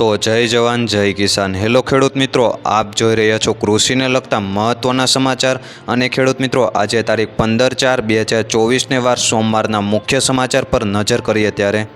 તો જય જવાन जय किसान। हेलो खेडूत मित्रों, आप જોઈ રહ્યા છો કૃષિને લગતા મહત્વના સમાચાર। અને ખેડૂત મિત્રો, આજે તારીખ 15/4/2024 ને વાર સોમવારના મુખ્ય સમાચાર પર નજર કરીએ ત્યારે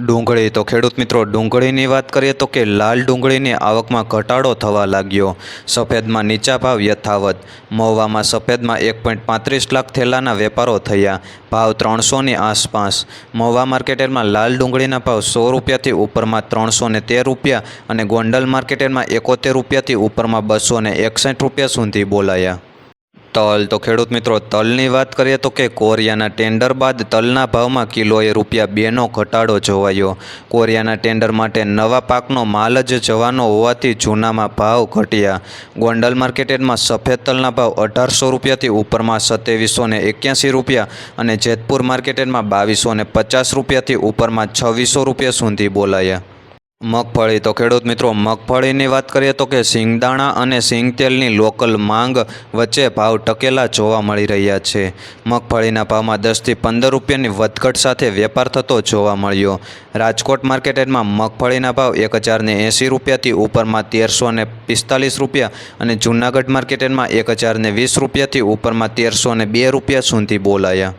ડુંગળી તો ખેડૂત મિત્રો, ડુંગળીની વાત કરીએ તો કે લાલ ડુંગળીની આવકમાં ઘટાડો થવા લાગ્યો। સફેદમાં નીચા ભાવ યથાવત। મહુવામાં સફેદમાં 1.35 લાખ થેલાના વેપારો થયા। ભાવ 300ની આસપાસ। મહુવા માર્કેટમાં લાલ ડુંગળીના ભાવ 100 રૂપિયાથી ઉપરમાં 313 રૂપિયા અને ગોંડલ માર્કેટમાં 71 રૂપિયાથી ઉપરમાં 261 રૂપિયા સુધી બોલાયા। તલ તો ખેડૂત મિત્રો, તલની વાત કરીએ તો કે કોરિયાના ટેન્ડર બાદ તલના ભાવમાં કિલોએ ₹2નો ઘટાડો જોવાયો। કોરિયાના ટેન્ડર માટે નવા પાકનો માલ જ જવાનો હોવાથી જૂનામાં ભાવ ઘટ્યા। ગોંડલ માર્કેટમાં સફેદ તલના ભાવ 1800 રૂપિયાથી ઉપરમાં 2781 રૂપિયા અને જેતપુર માર્કેટમાં 2250 રૂપિયાથી ઉપરમાં 2600 રૂપિયા સુધી બોલાયા। મગફળી તો ખેડૂત મિત્રો, મગફળીની વાત કરીએ તો કે સિંગદાણા અને સિંગતેલની લોકલ માંગ વચ્ચે ભાવ ટકેલા જોવા મળી રહ્યા છે। મગફળીના ભાવમાં 10થી 15 રૂપિયાની વધઘટ સાથે વેપાર થતો જોવા મળ્યો। રાજકોટ માર્કેટમાં મગફળીના ભાવ 1080 રૂપિયાથી ઉપરમાં 1345 રૂપિયા અને જૂનાગઢ માર્કેટમાં 1020 રૂપિયાથી ઉપરમાં 1302 રૂપિયા સુધી બોલાયા।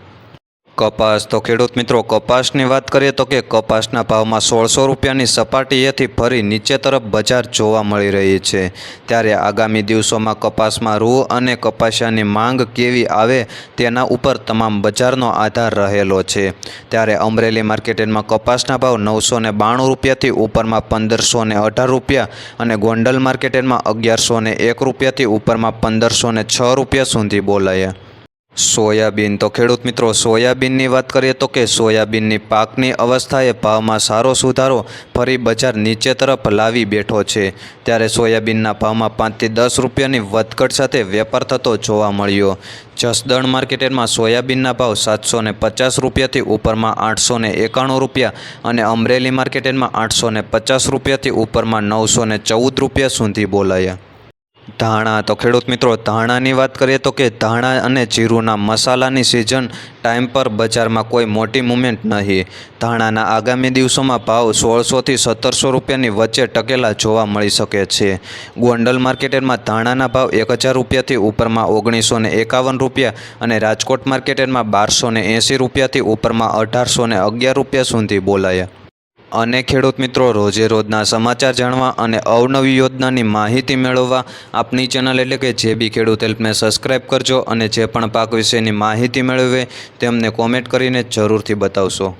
કપાસ તો ખેડૂત મિત્રો, કપાસની વાત કરીએ તો કે કપાસના ભાવમાં 1600 રૂપિયાની સપાટીએથી ફરી નીચે તરફ બજાર જોવા મળી રહી છે। ત્યારે આગામી દિવસોમાં કપાસમાં રૂ અને કપાસિયાની માંગ કેવી આવે તેના ઉપર તમામ બજારનો આધાર રહેલો છે। ત્યારે અમરેલી માર્કેટમાં કપાસના ભાવ 992 રૂપિયાથી ઉપરમાં 1518 રૂપિયા અને ગોંડલ માર્કેટમાં 1101 રૂપિયાથી ઉપરમાં 1506 રૂપિયા સુધી બોલાયા। સોયાબીન તો ખેડૂત મિત્રો, સોયાબીનની વાત કરીએ તો કે સોયાબીનની પાકની અવસ્થાએ ભાવમાં સારો સુધારો ફરી બજાર નીચે તરફ લાવી બેઠો છે। ત્યારે સોયાબીનના ભાવમાં 5થી 10 રૂપિયાની વધઘટ સાથે વેપાર થતો જોવા મળ્યો। જસદણ માર્કેટમાં સોયાબીનના ભાવ 750 રૂપિયાથી ઉપરમાં 891 રૂપિયા અને અમરેલી માર્કેટમાં 850 રૂપિયાથી ઉપરમાં 914 રૂપિયા સુધી બોલાયા। ધાણા તો ખેડૂત મિત્રો, ધાણાની વાત કરીએ તો કે ધાણા અને જીરુના મસાલાની સિઝન ટાઈમ પર બજારમાં કોઈ મોટી મૂવમેન્ટ નહીં। ધાણાના આગામી દિવસોમાં ભાવ 1600થી 1700 રૂપિયાની વચ્ચે ટકેલા જોવા મળી શકે છે। ગોંડલ માર્કેટમાં ધાણાના ભાવ 1000 રૂપિયાથી ઉપરમાં 1951 રૂપિયા અને રાજકોટ માર્કેટમાં 1280 રૂપિયાથી ઉપરમાં 1811 રૂપિયા સુધી બોલાયા। અને ખેડૂત મિત્રો, રોજે રોજના સમાચાર જાણવા અને અવનવી યોજનાની માહિતી મેળવવા આપની ચેનલ એટલે કે જેબી ખેડૂત હેલ્પને સબસ્ક્રાઈબ કરજો અને જે પણ પાક વિશેની માહિતી મેળવે તેમને કોમેન્ટ કરીને જરૂરથી બતાવશો।